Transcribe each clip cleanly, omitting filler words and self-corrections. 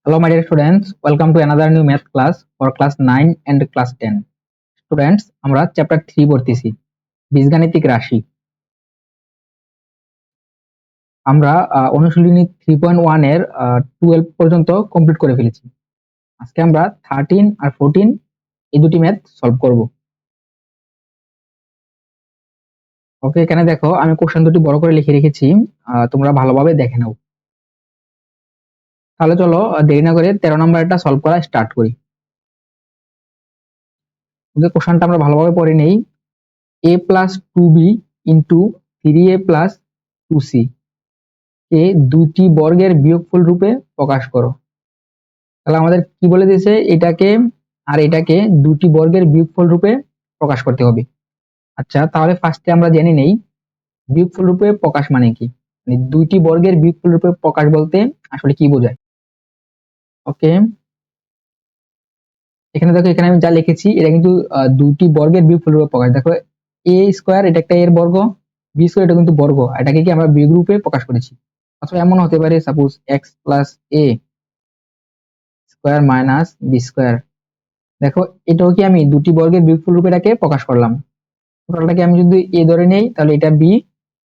Hello, my dear students. Welcome to another new math class for class 9 and class 10. Students, আমরা chapter 3 পড়তেছি বীজগাণিতিক রাশি। আমরা অনুশীলনী 3.1 এর 12 পর্যন্ত কমপ্লিট করে ফেলেছি। আজকে আমরা 13 আর 14 এই দুটি ম্যাথ সলভ করব। ওকে, এখানে দেখো আমি কোশ্চেন দুটি বড় করে লিখে রেখেছি, তোমরা ভালোভাবে দেখে নাও। তাহলে চলো দেরি না করে 13 নম্বরটা সলভ করা স্টার্ট করি। ওকে, কোশ্চেনটা আমরা ভালোভাবে পড়ে নেই। a plus 2b into 3a plus 2c কে দুটি বর্গের বিয়োগফল রূপে প্রকাশ করো। তাহলে আমাদের কি বলে দিয়েছে, এটাকে আর এটাকে দুটি বর্গের বিয়োগফল রূপে প্রকাশ করতে হবে। আচ্ছা, তাহলে ফার্স্টে আমরা জেনে নেই বিয়োগফল রূপে প্রকাশ মানে কি, মানে দুইটি বর্গের বিয়োগফল রূপে প্রকাশ বলতে আসলে কি বোঝায়। ওকে, এখানে দেখো, এখানে আমি যা লিখেছি এটা কিন্তু দুইটি বর্গের বিয়োগফল রূপে প্রকাশ। দেখো a স্কয়ার এটা একটা এর বর্গ, b স্কয়ার এটা কিন্তু বর্গ, এটাকে কি আমরা বিয়োগ রূপে প্রকাশ করেছি। অথবা এমন হতে পারে suppose x plus a square minus B square. দেখো এটাও কি আমি দুটি বর্গের বিয়োগফল রূপে এটাকে প্রকাশ করলাম। টোটালটাকে আমি যদি a ধরে নেই তাহলে এটা b,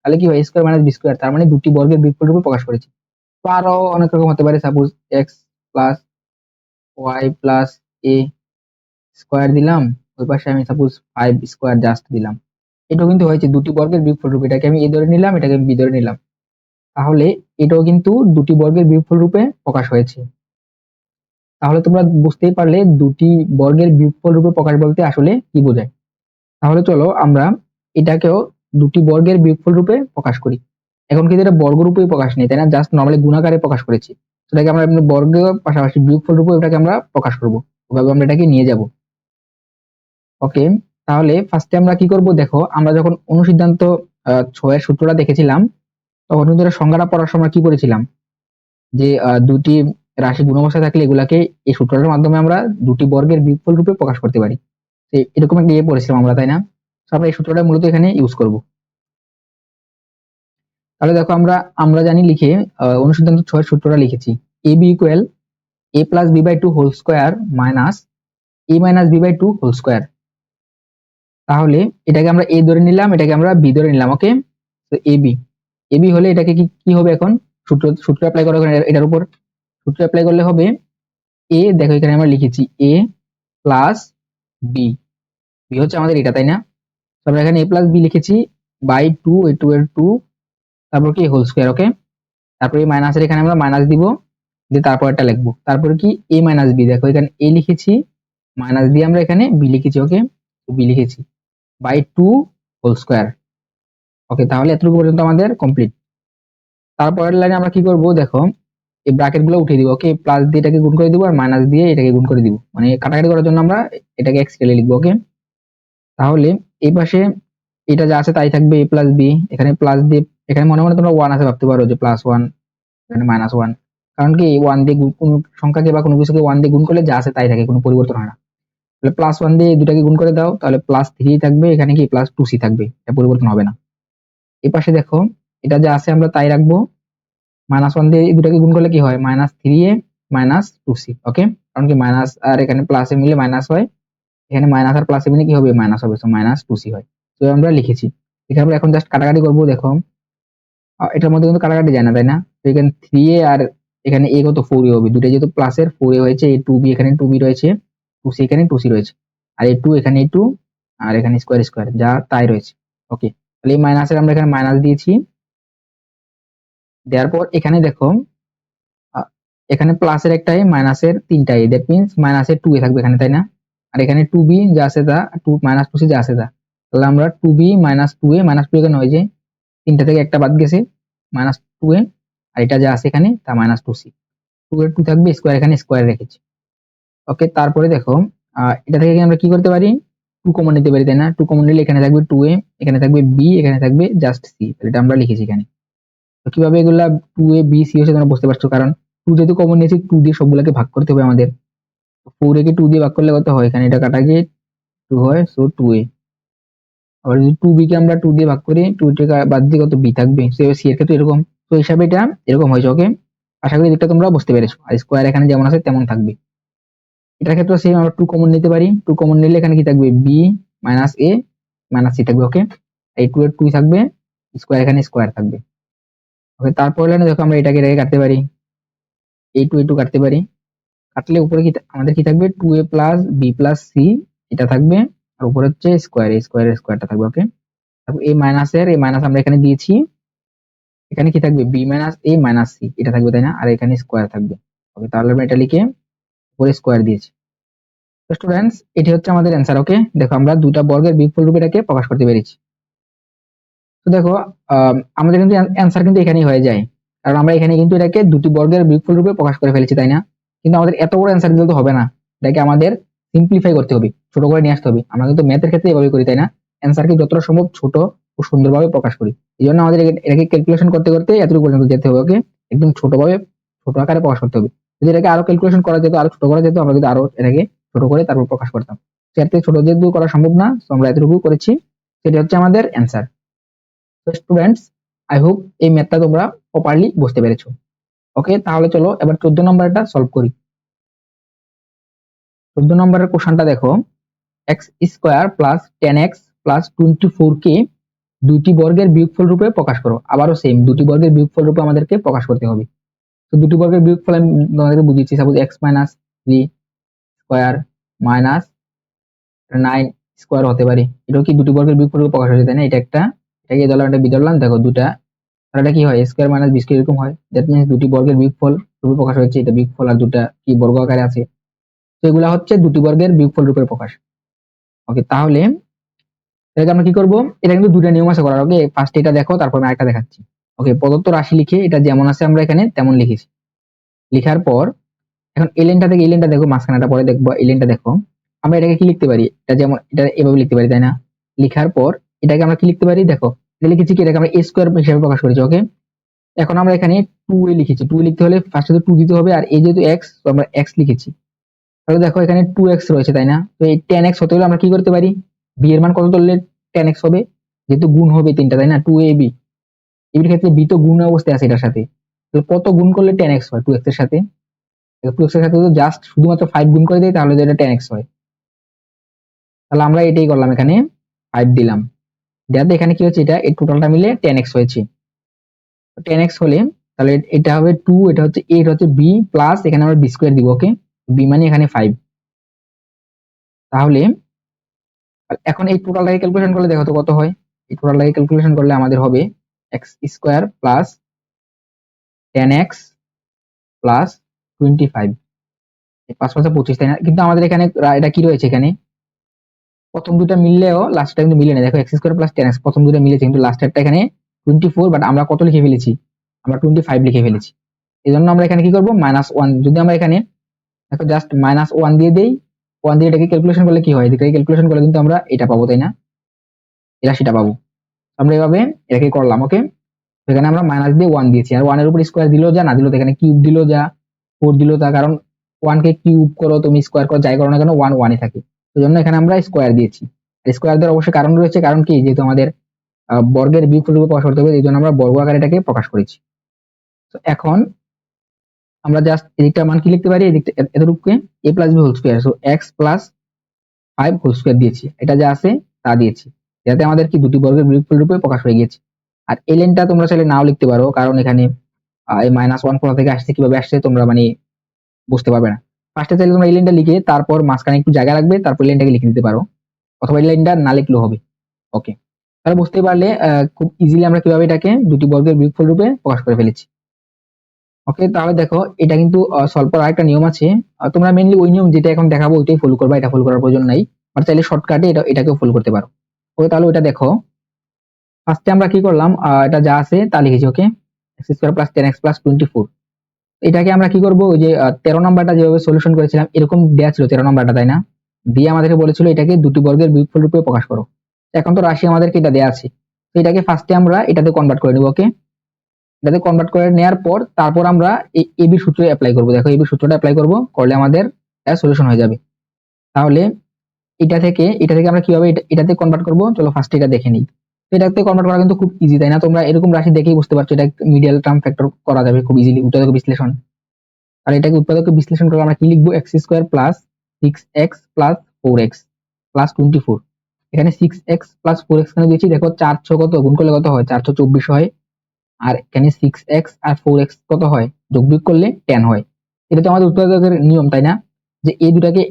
তাহলে কি হয় স্কয়ার মাইনাস বি স্কয়ার, তার মানে দুটি বর্গের বিয়োগফল রূপে প্রকাশ করেছি। তো আরো অনেক রকম হতে পারে, suppose x plus Y plus a square দিলাম, ওই পাশে আমি সাপোজ 5 স্কয়ার জাস্ট দিলাম। এটাও কিন্তু হয়েছে দুটি বর্গের বিয়োগফল রূপে, এটাকে আমি a ধরে নিলাম, এটাকে আমি b ধরে নিলাম, তাহলে এটাও কিন্তু দুটি বর্গের বিয়োগফল রূপে প্রকাশ হয়েছে। তাহলে তোমরা বুঝতেই পারলে দুটি বর্গের বিয়োগফল রূপে প্রকাশ বলতে আসলে কি বোঝায়। তাহলে চলো আমরা এটাকেও দুটি বর্গের বিয়োগফল রূপে প্রকাশ করি। এখন কিন্তু এটা বর্গ রূপে প্রকাশ নেই, তাই না, জাস্ট নরমালি গুণাকারে প্রকাশ করেছি। সেটাকে আমরা বর্গ পাশাপাশি বিয়োগফল রূপে এটাকে আমরা প্রকাশ করব, ওভাবে আমরা এটাকে নিয়ে যাব। ওকে, তাহলে ফার্স্টে আমরা কি করব, দেখো আমরা যখন অনুসিদ্ধান্ত 6 এর সূত্রটা দেখেছিলাম তখন কিন্তু এটা সংজ্ঞাটা পড়ার সময় কি করেছিলাম, যে দুটি রাশি গুণ অবস্থায় থাকলে এগুলাকে এই সূত্রটার মাধ্যমে আমরা দুটি বর্গের বিয়োগফল রূপে প্রকাশ করতে পারি। এরকম একটা ইয়ে পড়েছিলাম আমরা, তাই না। তো আমরা এই সূত্রটা মূলত এখানে ইউজ করব। তাহলে দেখো আমরা আমরা জানি লিখে অনুসিদ্ধান্ত 6 এর সূত্রটা লিখেছি, a b equal a plus b by 2 whole square minus a minus b by 2 whole square. তাহলে এটাকে আমরা a ধরে নিলাম, এটাকে আমরা b ধরে নিলাম। ওকে, তো ab হলে এটাকে কি কি হবে, এখন সূত্র সূত্র অ্যাপ্লাই করা এটার উপর সূত্র অ্যাপ্লাই করলে হবে a, দেখো এখানে আমরা লিখেছি a প্লাস b, b হচ্ছে আমাদের এটা, তাই না। তো আমরা এখানে a প্লাস b লিখেছি বাই 2, এই 2 এর 2, তারপর কি হোল স্কয়ার। ওকে, তারপর এই মাইনাসের এখানে আমরা মাইনাস দিব, দিয়ে তারপর এটা লিখবো, তারপর কি a মাইনাস b, দেখো এখানে a লিখেছি, মাইনাস দিয়ে আমরা এখানে b লিখেছি। ওকে, তো b লিখেছি বাই 2 হোল স্কয়ার। ওকে, তাহলে এতটুকু পর্যন্ত আমাদের কমপ্লিট। তারপরের লাইনে আমরা কি করব, দেখো এই ব্র্যাকেট গুলো উঠিয়ে দিব। ওকে, প্লাস দিয়ে এটাকে গুণ করে দিব আর মাইনাস দিয়ে এটাকে গুণ করে দিব, মানে কাটাকাটি করার জন্য আমরা এটাকে এক্স স্কেলে লিখবো। ওকে, তাহলে এই পাশে এটা যা আছে তাই থাকবে, a প্লাস বি, এখানে প্লাস দিয়ে এখানে মনে মনে তোমরা 1 আছে ভাবতে পারো যে +1, এখানে -1, কারণ কি 1 দিয়ে কোন সংখ্যাকে বা কোনো কিছুকে 1 দিয়ে গুণ করলে যা আছে তাই থাকে, কোনো পরিবর্তন হয় না। তাহলে +1 দিয়ে দুটাকে গুণ করে দাও, তাহলে +3 থাকবে, এখানে কি +2c থাকবে, এটা পরিবর্তন হবে না। এই পাশে দেখো এটা যা আছে আমরা তাই রাখবো, -1 দিয়ে এই দুটাকে গুণ করলে কি হয়, -3a -2c। ওকে, কারণ কি মাইনাস আর এখানে প্লাসে মিলে মাইনাস হয়, এখানে মাইনাস আর প্লাসে মিলে কি হবে, মাইনাস হবে, সো -2c হয়। তো আমরা লিখেছি, এখানে আমরা এখন জাস্ট কাটাকাটি করবো। দেখো এটার মধ্যে কিন্তু কাটাকাটি যায় না, তাই না। তো এখানে 3a আর এখানে a কত 4a হবে, দুটো যেহেতু প্লাসের 4a হয়েছে, এই 2b এখানে 2b রয়েছে, 2c এখানে 2c রয়েছে, আর এই 2 এখানে 2 আর এখানে স্কয়ার স্কয়ার যা তাই রয়েছে। ওকে, তাহলে এই মাইনাসের আমরা এখানে মাইনাস দিয়েছি, দেওয়ার পর এখানে দেখো এখানে প্লাসের একটাই মাইনাসের তিনটাই, দ্যাট মিন্স মাইনাসের 2a থাকবে এখানে, তাই না। আর এখানে 2b যা আছে তা 2 -2c যা আছে তা, তাহলে আমরা 2b -2a -2 এখানে হয় যে তিনটা থেকে একটা বাদ গেছে, -2a, আর এটা যা আছে এখানে তা -2c, 2 এর 2 থাকবে, স্কয়ার এখানে স্কয়ার রেখেছি। ওকে, তারপরে দেখো এটা থেকে আমরা কি করতে পারি, 2 কমন নিতে পারি, তাই না। 2 কমন নিলে এখানে থাকবে 2a, এখানে থাকবে b, এখানে থাকবে জাস্ট c, তাহলে এটা আমরা লিখেছি এখানে। তো কিভাবে এগুলা 2a b c হচ্ছে তোমরা বুঝতে পারছো, কারণ 2 যেহেতু কমন নিয়েছি 2 দিয়ে সবগুলোকে ভাগ করতে হবে আমাদের। 4 কে 2 দিয়ে ভাগ করলে কত হয়, এখানে এটা কাটা গিয়ে 2 হয়, সো 2a। আবার যদি 2b কে আমরা 2 দিয়ে ভাগ করি, 2 থেকে বাদ দিয়ে কত b থাকবে, সো c এর ক্ষেত্রে এরকম, তো হিসাবে এটা এরকম হয়েছে। ওকে, আশা করি দিকটা তোমরা বুঝতে পেরেছো। আর স্কোয়ার এখানে যেমন আছে তেমন থাকবে। এটার ক্ষেত্রে সেম আমরা 2 কমন নিতে পারি। 2 কমন নিলে এখানে কি থাকবে, B minus a minus C থাকবে। ওকে, এই 2 এর 2 থাকবে, স্কোয়ার এখানে স্কোয়ার থাকবে। ওকে, তারপর লাইনে দেখো আমরা এটাকে কাটতে পারি, এই 2 কাটতে পারি। কাটলে উপরে কি আমাদের কি থাকবে, 2a plus B plus C এটা থাকবে, আর উপরে হচ্ছে স্কোয়ার, এই স্কোয়ারের স্কোয়ারটা থাকবে। ওকে, তারপর এই মাইনাসের এই মাইনাস আমরা এখানে দিয়েছি, এখানে কি থাকবে, B minus a minus C এটা থাকবে, তাই না? আর এখানে স্কোয়ার থাকবে। ওকে, তাহলে আমরা এটা লিখে উপরে স্কোয়ার দিয়েছি। তো স্টুডেন্টস, এটি হচ্ছে আমাদের অ্যান্সার। ওকে, দেখো আমরা দুটা বর্গের বিয়োগফল রূপে এটাকে প্রকাশ করতে পেরেছি। তো দেখো আমাদের কিন্তু অ্যান্সার কিন্তু এখানেই হয়ে যায়, কারণ আমরা এখানে কিন্তু এটাকে দুটি বর্গের বিয়োগফল রূপে প্রকাশ করে ফেলেছি, তাই না? কিন্তু আমাদের এত বড় অ্যান্সার দিলে তো হবে না, এটাকে আমাদের সিম্পলিফাই করতে হবে, ছোট করে নিয়ে আসতে হবে। আমরা কিন্তু ম্যাথের ক্ষেত্রে এভাবে করি, তাই না? অ্যান্সারকে যতটা সম্ভব ছোট ও সুন্দরভাবে প্রকাশ করি। এই জন্য আমাদের এটাকে ক্যালকুলেশন করতে করতে এতটুকু পর্যন্ত যেতে হবে। ওকে, একদম ছোটভাবে ছোট আকারে প্রকাশ করতে হবে। যদি এটাকে আরো ক্যালকুলেশন করা যেত, আরো ছোট করা যেত, আমরা কিন্তু আরো এটাকে ছোট করে তারপর প্রকাশ করতাম। এর থেকে ছোট যেহেতু করা সম্ভব না, তো আমরা এতটুকু করেছি, সেটা হচ্ছে আমাদের অ্যান্সার। তো স্টুডেন্টস, আই হোপ এই ম্যাথটা তোমরা প্রপারলি বুঝতে পেরেছো। ওকে, তাহলে চলো এবার 14 নম্বরটা সলভ করি। 14 নম্বরের কোশ্চেনটা দেখো, x square plus 10x plus 24 কে দুইটি বর্গের বিয়োগফল রূপে প্রকাশ করো। আবারও সেম, দুটি বর্গের বিয়োগফল রূপে আমাদেরকে প্রকাশ করতে হবে। তো দুটি বর্গের বিয়োগফল আমি তোমাদেরকে বুঝিয়েছি। Suppose x minus 3 square minus 9 square হতে পারে, এটাও কি দুটি বর্গের বিয়োগফল রূপে প্রকাশ হয়েছে, তাই না? এটা একটা, এটাকে ধরলাম, এটা বি ধরলাম। দেখো দুটা, আর এটা কি হয়, স্কোয়ার মাইনাস বি স্কোয়ার এরকম হয়। দ্যাট মিনস দুটি বর্গের বিয়োগফল রূপে প্রকাশ হয়েছে, এটা বিয়োগফল, আর দুটা কি বর্গ আকারে আছে। তো এগুলা হচ্ছে দুটি বর্গের বিয়োগফল রূপে প্রকাশ। ওকে, তাহলে এটাকে আমরা কি করব, এটা কিন্তু দুটো নিয়ম আছে করার। ওকে, ফার্স্ট এটা দেখো, তারপর আমি আরেকটা দেখাচ্ছি। ওকে, প্রদত্ত রাশি লিখে এটা যেমন আছে আমরা এখানে তেমন লিখেছি। লিখার পর এখন এই লাইনটা থেকে এই লাইনটা দেখো, মাঝখানেটা পরে দেখবো, এই লাইনটা দেখো। আমরা এটাকে কি লিখতে পারি, এটা যেমন এটা এভাবে লিখতে পারি, তাই না? লিখার পর এটাকে আমরা কি লিখতে পারি, দেখো এটা লিখেছি কি, এটাকে আমরা a স্কোয়ার হিসেবে প্রকাশ করেছি। ওকে, এখন আমরা এখানে 2a লিখেছি। 2 লিখতে হলে ফার্স্টে তো 2 দিতে হবে, আর এই যেহেতু x, তো আমরা x লিখেছি। তাহলে দেখো এখানে 2x রয়েছে, তাই না? তো এই 10x হতে হলে আমরা কি করতে পারি, b এর মান কত ধরলে 10x হবে, যেহেতু গুণ হবে তিনটা, তাই না? 2ab, এর ক্ষেত্রে b তো গুণ অবস্থায় আছে এটার সাথে, তাহলে কত গুণ করলে 10x হয় 2x এর সাথে? 2x এর সাথে তো জাস্ট শুধুমাত্র 5 গুণ করে দেয়, তাহলে তো এটা 10x হয়। তাহলে আমরা এটাই করলাম, এখানে 5 দিলাম, দেওয়াতে এখানে কি হচ্ছে, এটা এই টোটালটা মিলে 10x হয়েছে। 10x হলে তাহলে এটা হবে 2, এটা হচ্ছে a, এটা হচ্ছে b, প্লাস এখানে আমরা b স্কয়ার দিব। ওকে, b মানে এখানে 5। তাহলে এখন এই টোটালটাকে ক্যালকুলেশন করলে দেখো তো কত হয়। এই টোটালটাকে ক্যালকুলেশন করলে আমাদের হবে x square plus 10x plus 25, 5 5 25, তাই না? কিন্তু আমাদের এখানে এটা কি রয়েছে, এখানে প্রথম দুটো মিললেও লাস্টটা কিন্তু মিলে না। দেখো x স্কয়ার প্লাস 10x প্রথম দুটো মিলেছে, কিন্তু লাস্টেরটা এখানে 24, বাট আমরা কত লিখে ফেলেছি, আমরা 25 লিখে ফেলেছি। এই জন্য আমরা এখানে কি করবো, -1। যদি আমরা এখানে দেখো জাস্ট -1 দিয়ে দেই, 1 দিয়ে এটাকে ক্যালকুলেশন করলে কি হয়, এটাকে ক্যালকুলেশন করলে কিন্তু আমরা এটা পাবো, তাই না? এটা সেটা পাবো। আমরা এভাবে এটাকে করলাম। ওকে, এখানে আমরা মাইনাস দিয়ে 1 দিয়েছি, আর 1 এর উপর স্কয়ার দিলেও যা, না দিলেও এখানে কিউব দিলেও যা, 4 দিলেও তা, কারণ 1 কে কিউব করো তুমি, স্কয়ার করো, যাই করো না কেন 1 1ই থাকে। এই জন্য এখানে আমরা স্কয়ার দিয়েছি। স্কয়ার দেওয়ার অবশ্যই কারণ রয়েছে, কারণ কি, যেহেতু আমাদের বর্গের বিয়োগফল রূপে প্রকাশ করতে হবে, এই জন্য আমরা বর্গ আকারে এটাকে প্রকাশ করেছি। তো এখন আমরা জাস্ট এদিকটার মান কি লিখতে পারি, এদিকটা এতটুকুকে a plus b whole square, so x plus 5 whole square দিয়েছি, এটা যা আছে তা দিয়েছি, যাতে আমাদের কি দুটি বর্গের বিয়োগফল রূপে প্রকাশ হয়ে গেছে। আর এই লাইনটা তোমরা চাইলে নাও লিখতে পারো, কারণ এখানে এই -1 কোথা থেকে আসছে, কিভাবে আসছে, তোমরা মানে বুঝতে পারবে না। ফার্স্টে চাইলে তোমরা এই লাইনটা লিখে তারপর মাঝখানে একটু জায়গা রাখবে, তারপর লাইনটাকে লিখে দিতে পারো, অথবা এই লাইনটা না লিখলেও হবে। ওকে, তাহলে বুঝতে পারলে খুব ইজিলি আমরা কিভাবে এটাকে দুটি বর্গের বিয়োগফল রূপে প্রকাশ করে ফেলেছি। ওকে, তাহলে দেখো এটা কিন্তু সলভ করার একটা নিয়ম আছে। তোমরা মেইনলি ওই নিয়ম যেটা এখন দেখাবো ওইটাই ফলো করবা, এটা ফলো করার প্রয়োজন নাই, আর চাইলে শর্টকাটে এটাকেও ফলো করতে পারো। ওকে, তাহলে ওইটা দেখো। ফার্স্টে আমরা কি করলাম, এটা যা আছে তা লিখেছি। ওকে, x square plus 10x plus 24, এটাকে আমরা কি করব, ওই যে 13 নাম্বারটা যেভাবে সলিউশন করেছিলাম এরকম দেয়া ছিল 13 নাম্বারটা, তাই না? দিয়ে আমাদেরকে বলেছিল এটাকে দুটি বর্গের বিয়োগফল রূপে প্রকাশ করো। এখন তো রাশি আমাদেরকে এটা দেয়া আছে, তো এটাকে ফার্স্টে আমরা এটাতে কনভার্ট করে নেব। ওকে, এটাতে কনভার্ট করে নেওয়ার পর তারপর আমরা এই এবি সূত্র অ্যাপ্লাই করব। দেখো এবি সূত্রটা অ্যাপ্লাই করব, করলে আমাদের সলিউশন হয়ে যাবে। তাহলে এটা থেকে আমরা কিভাবে এটাতে কনভার্ট করব, চলো ফার্স্ট এটা দেখে নিই। এটাতে কনভার্ট করা কিন্তু খুব ইজি, তাই না? তোমরা এরকম রাশি দেখেই বুঝতে পারছো এটা মিডিয়াল টার্ম ফ্যাক্টর করা যাবে খুব ইজিলি, উৎপাদক বিশ্লেষণ। আর এটাকে উৎপাদক বিশ্লেষণ করে আমরা কি লিখবো, x square plus 6x plus 4x plus 24। এখানে 6x প্লাস 4x কেন দিয়েছি দেখো, 4 কত গুণ করলে কত হয়, 424 হয়। আর এখানে 6x আর 4x কত হয়, যোগ বিয়োগ করলে 10 হয়। এটা তো আমাদের উৎপাদকের নিয়ম, তাই না? যে এই দুটাকে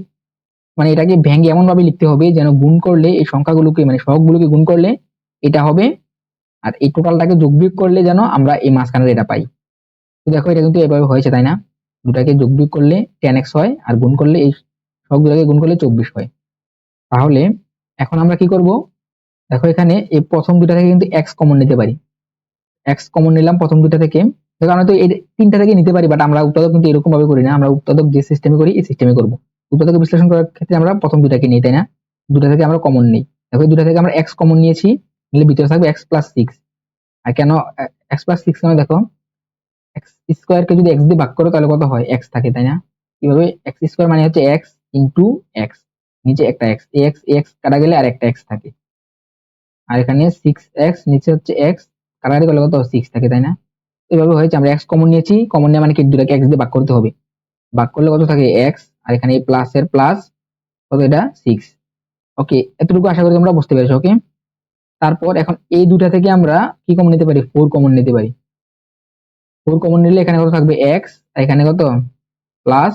মানে এটাকে ভেঙে এমন ভাবে লিখতে হবে যেন গুণ করলে এই সংখ্যাগুলোকে মানে সহগগুলোকে গুণ করলে এটা হবে, আর এই টোটালটাকে যোগ বিয়োগ করলে যেন আমরা এই মাঝখানের এটা পাই। তো দেখো এটা কিন্তু এভাবে হয়েছে, তাই না? দুটাকে যোগ বিয়োগ করলে 10x হয়, আর গুণ করলে এই সবগুলোকে গুণ করলে 24 হয়। তাহলে এখন আমরা কি করব, দেখো এখানে এই প্রথম দুটা থেকে কিন্তু x কমন নিতে পারি। x কমন নিলাম প্রথম দুটা থেকে। দেখো আমরা তো এই তিনটা থেকে নিতে পারি, বাট আমরা উৎপাদক কিন্তু এরকম ভাবে করি না, আমরা উৎপাদক যে সিস্টেমে করি এই সিস্টেমে করব। উৎপাদক বিশ্লেষণ করার ক্ষেত্রে আমরা প্রথম দুটাকে নিই, তাই না? দুটা থেকে আমরা কমন নিই। দেখো এই দুটা থেকে আমরা x কমন নিয়েছি, নিলে ভিতরে থাকবে x প্লাস 6। আর কেন x প্লাস 6 কেন, দেখো এক্স স্কোয়ার কে যদি এক্স দিয়ে ভাগ করো তাহলে কত হয়, এক্স থাকে, তাই না? কিভাবে, এক্স স্কোয়ার মানে হচ্ছে এক্স ইন্টু এক্স, নিচে একটা এক্স, এক্স এক্স কাটা গেলে আর একটা এক্স থাকে। আর এখানে 6x নিচে হচ্ছে এক্স, কাটাকাটি করলে কত 6 থাকে, তাই না? এভাবে হয়েছে, আমরা এক্স কমন নিয়েছি, কমন নেওয়া মানে কি দুটাকে এক্স দিয়ে ভাগ করতে হবে, ভাগ করলে কত থাকে এক্স, আর এখানে এই প্লাস এর প্লাস কত, এটা 6। ওকে, এতটুকু আশা করি তোমরা বুঝতে পেরেছো। ওকে, তারপর এখন এই দুটা থেকে আমরা কি কমন নিতে পারি, 4 কমন নিতে পারি। 4 কমন নিলে এখানে কত থাকবে এক্স, আর এখানে কত প্লাস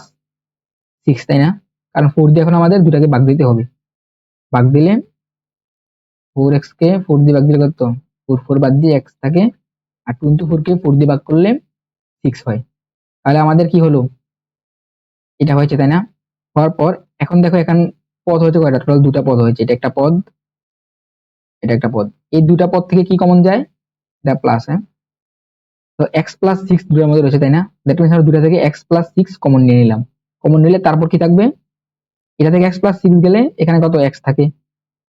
6, তাই না? কারণ 4 দিয়ে এখন আমাদের দুটাকে ভাগ দিতে হবে, ভাগ দিলে 4x কে 4 দিয়ে ভাগ দিলে কত, 4 4 বাদ দিয়ে x থাকে, আর 24 কে 4 দিয়ে ভাগ করলে 6 হয়। তাহলে আমাদের কি হলো, এটা হয়েছে, তাই না? হওয়ার পর এখন দেখো এখানে পদ হয়েছে কয়টা, টোটাল দুটা পদ হয়েছে, এটা একটা পদ, এটা একটা পদ। এই দুটা পদ থেকে কি কমন যায়, এটা প্লাস, হ্যাঁ। তো x প্লাস 6 দুটার মধ্যে রয়েছে, তাই না? দ্যাট মিন্স আমরা দুটা থেকে x প্লাস 6 কমন নিয়ে নিলাম। কমন নিলে তারপর কি থাকবে, এটা থেকে x প্লাস 6 গেলে এখানে কত x থাকে,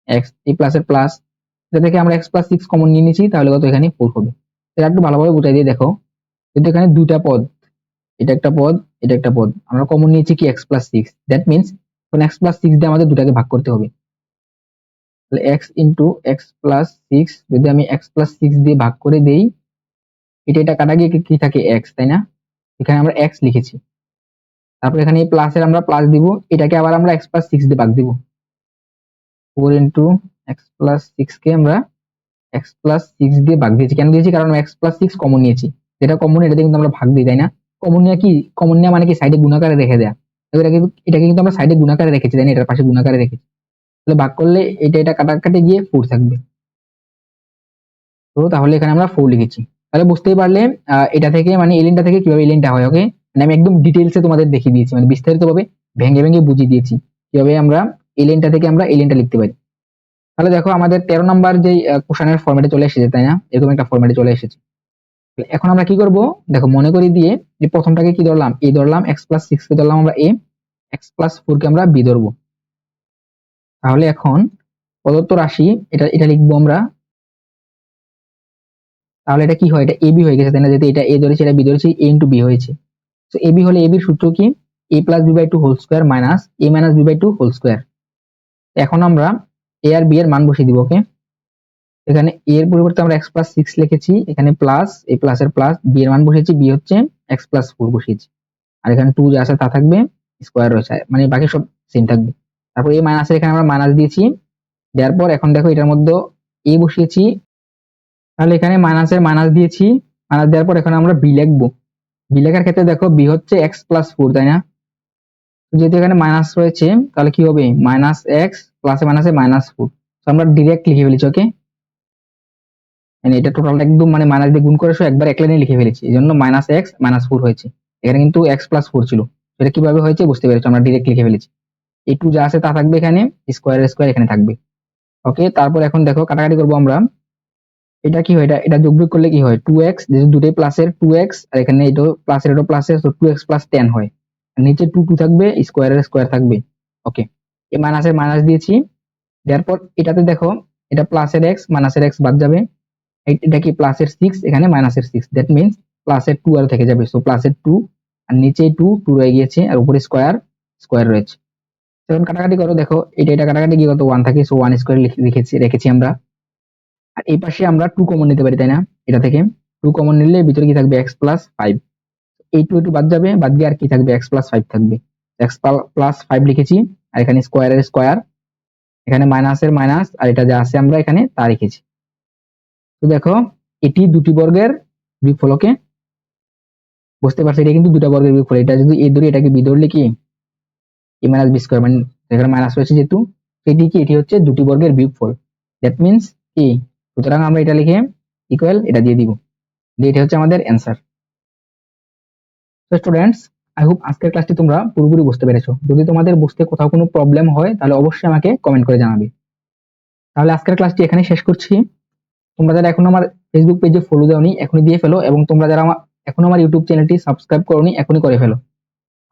x এই প্লাসের প্লাস, এটা থেকে আমরা x প্লাস 6 কমন নিয়ে নিয়েছি, তাহলে কত এখানে 4 হবে। এটা একটু ভালোভাবে বুঝাই দিয়ে দেখো, কিন্তু এখানে দুইটা পদ, এটা একটা পদ, এটা একটা পদ, আমরা কমন নিয়েছি কি x প্লাস 6, দ্যাট মিন্স এখন x প্লাস 6 দিয়ে আমাদের দুটাকে ভাগ করতে হবে। তাহলে x ইন্টু x প্লাস 6 যদি আমি x প্লাস 6 দিয়ে ভাগ করে দেই, এটা কাটা গিয়ে কি থাকে x, তাই না? এখানে আমরা x লিখেছি, তারপর এখানে এই প্লাসের আমরা প্লাস দিব, এটাকে আবার আমরা x প্লাস 6 দিয়ে ভাগ দিব। 4 ইন্টু x প্লাস 6 কে আমরা x প্লাস 6 দিয়ে ভাগ দিয়েছি, কেন দিয়েছি, কারণ x প্লাস 6 কমন নিয়েছি, যেটা কমন এটা দিয়ে কিন্তু আমরা ভাগ দিই, তাই না? কমন নেওয়া কি, কমন নেওয়া মানে কি সাইডে গুণাকারে রেখে দেয়া, এটাকে কিন্তু আমরা সাইডে গুণাকারে রেখেছি, তাই না? এটার পাশে গুণাকারে রেখেছি, তাহলে ভাগ করলে এটা কাটাকাটি গিয়ে 4 থাকবে। তো তাহলে এখানে আমরা 4 লিখেছি। তাহলে বুঝতেই পারলে এটা থেকে মানে এলিনটা থেকে কিভাবে এলিনটা হয়। ওকে, মানে আমি একদম ডিটেইলসে তোমাদের দেখিয়ে দিয়েছি, মানে বিস্তারিত ভাবে ভেঙে ভেঙে বুঝিয়ে দিয়েছি কিভাবে আমরা এলিনটা থেকে আমরা এলিনটা লিখতে পারি। তাহলে দেখো আমাদের 13 নাম্বার যে কোশ্চেনের ফরম্যাটে চলে এসেছে, তাই না? এরকম একটা ফরম্যাটে চলে এসেছে। এখন আমরা কি করব, দেখো মনে করি দিয়ে যে প্রথমটাকে কি ধরলাম, এ ধরলাম, x প্লাস 6 কে ধরলাম আমরা এ, x প্লাস 4 কে আমরা বি ধরবো। তাহলে এখন প্রদত্ত রাশি এটা এটা লিখবো আমরা, তাহলে এটা কি হয়, এটা এবি হয়ে গেছে, তাই না? যেহেতু এটা এ ধরেছি এটা বি ধরেছি, এ ইন্টু বি হয়েছে। তো এবি হলে এবির সূত্র কি, a plus b by two whole square minus a minus b by two whole square. এখন আমরা এ আর বি এর মান বসিয়ে দিব। ওকে, এখানে এ এর পরিবর্তে আমরা এক্স প্লাস 6 লিখেছি, এখানে প্লাস এই প্লাসের প্লাস, বি এর মান বসিয়েছি, বি হচ্ছে এক্স প্লাস 4 বসিয়েছি, আর এখানে 2 যা আছে তা থাকবে, স্কোয়ার রয়েছে, মানে বাকি সব সেম থাকবে। তারপর এই মাইনাসের এখানে আমরা মাইনাস দিয়েছি, দেওয়ার পর এখন দেখো এটার মধ্যে এ বসিয়েছি, তাহলে এখানে মাইনাসের মাইনাস দিয়েছি, মাইনাস দেওয়ার পর এখন আমরা বি লিখবো। বি লেখার ক্ষেত্রে দেখো বি হচ্ছে এক্স প্লাস 4, তাই না? যেহেতু এখানে মাইনাস রয়েছে তাহলে কি হবে, মাইনাস এক্স প্লাসে মাইনাসে -4। তো আমরা ডিরেক্ট লিখে ফেলেছি। ওকে, মানে এটা টোটালটা একদম মানে মাইনাস দিয়ে গুণ করে একবার এক লাইনে লিখে ফেলেছি, এই জন্য -4 হয়েছে। এখানে কিন্তু x+4 ছিল, এটা কিভাবে হয়েছে বুঝতে পেরেছো, আমরা ডিরেক্ট লিখে ফেলেছি। এই 2 যা আছে তা থাকবে এখানে, স্কোয়ার স্কোয়ার এখানে থাকবে। ওকে, তারপর এখন দেখো কাটাকাটি করবো আমরা, এটা কি হয়, এটা যোগ বিয়োগ করলে কি হয়, 2x, যেহেতু দুটোই প্লাসের 2x, আর এখানে এটাও প্লাসের এটাও প্লাসের, তো 2x + 10 হয়, আর নিচে 2 2 থাকবে, স্কোয়ারের স্কোয়ার থাকবে। ওকে, এই মাইনাসের মাইনাস দিয়েছি, দেওয়ার পর এটাতে দেখো এটা প্লাসের x মাইনাসের x বাদ যাবে, এটা কি প্লাসের 6 এখানে মাইনাসের 6, দ্যাট মিন্স প্লাসের 2 আর থেকে যাবে, সো প্লাসের 2, আর নিচে 2 2 রয়ে গিয়েছে, আর উপরে স্কোয়ার স্কোয়ার রয়েছে। যখন কাটাকাটি করো দেখো এটা কাটাকাটি গিয়ে কত 1 থাকে, সো 1 স্কোয়ার রেখেছি আমরা। আর এই পাশে আমরা 2 কমন নিতে পারি, তাই না? এটা থেকে 2 কমন নিলে ভিতরে কি থাকবে, x প্লাস 5। এই 2 একটু বাদ যাবে, বাদ গিয়ে আর কি থাকবে, x প্লাস 5 থাকবে। x প্লাস 5 লিখেছি, আর এখানে স্কোয়ারের স্কোয়ার, এখানে মাইনাসের মাইনাস, আর এটা যা আছে আমরা এখানে তা রেখেছি। তো দেখো এটি দুটি বর্গের বিয়োগফল। ওকে, বুঝতে পারছি এটা কিন্তু দুটো বর্গের বিয়োগফল। এটা যদি এ ধরি, এটাকে বি ধরলে কি এ মাইনাস বি স্কোয়ার, মানে এখানে মাইনাস রয়েছে যেহেতু, এটি কি, এটি হচ্ছে দুটি বর্গের বিয়োগফল। দ্যাট মিনস কি, সুতরাং আমরা এটা লিখে ইকুয়াল এটা দিয়ে দিব, এটা হচ্ছে আমাদের অ্যান্সার। তো স্টুডেন্টস, আই হোপ আজকের ক্লাসটি তোমরা পুরোপুরি বুঝতে পেরেছো। যদি তোমাদের বুঝতে কোথাও কোনো প্রবলেম হয় তাহলে অবশ্যই আমাকে কমেন্ট করে জানাবে। তাহলে আজকের ক্লাসটি এখানে শেষ করছি। তোমরা যারা এখন আমার ফেসবুক পেজে ফলো দাওনি এখনই দিয়ে ফেলো, এবং তোমরা যারা এখন আমার ইউটিউব চ্যানেলটি সাবস্ক্রাইব করোনি এখনই করে ফেলো।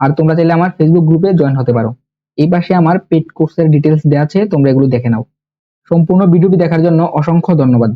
আর তোমরা চাইলে আমার ফেসবুক গ্রুপে জয়েন হতে পারো। এই পাশে আমার পেড কোর্সের ডিটেলস দেওয়া আছে, তোমরা এগুলো দেখে নাও। সম্পূর্ণ ভিডিওটি দেখার জন্য অসংখ্য ধন্যবাদ।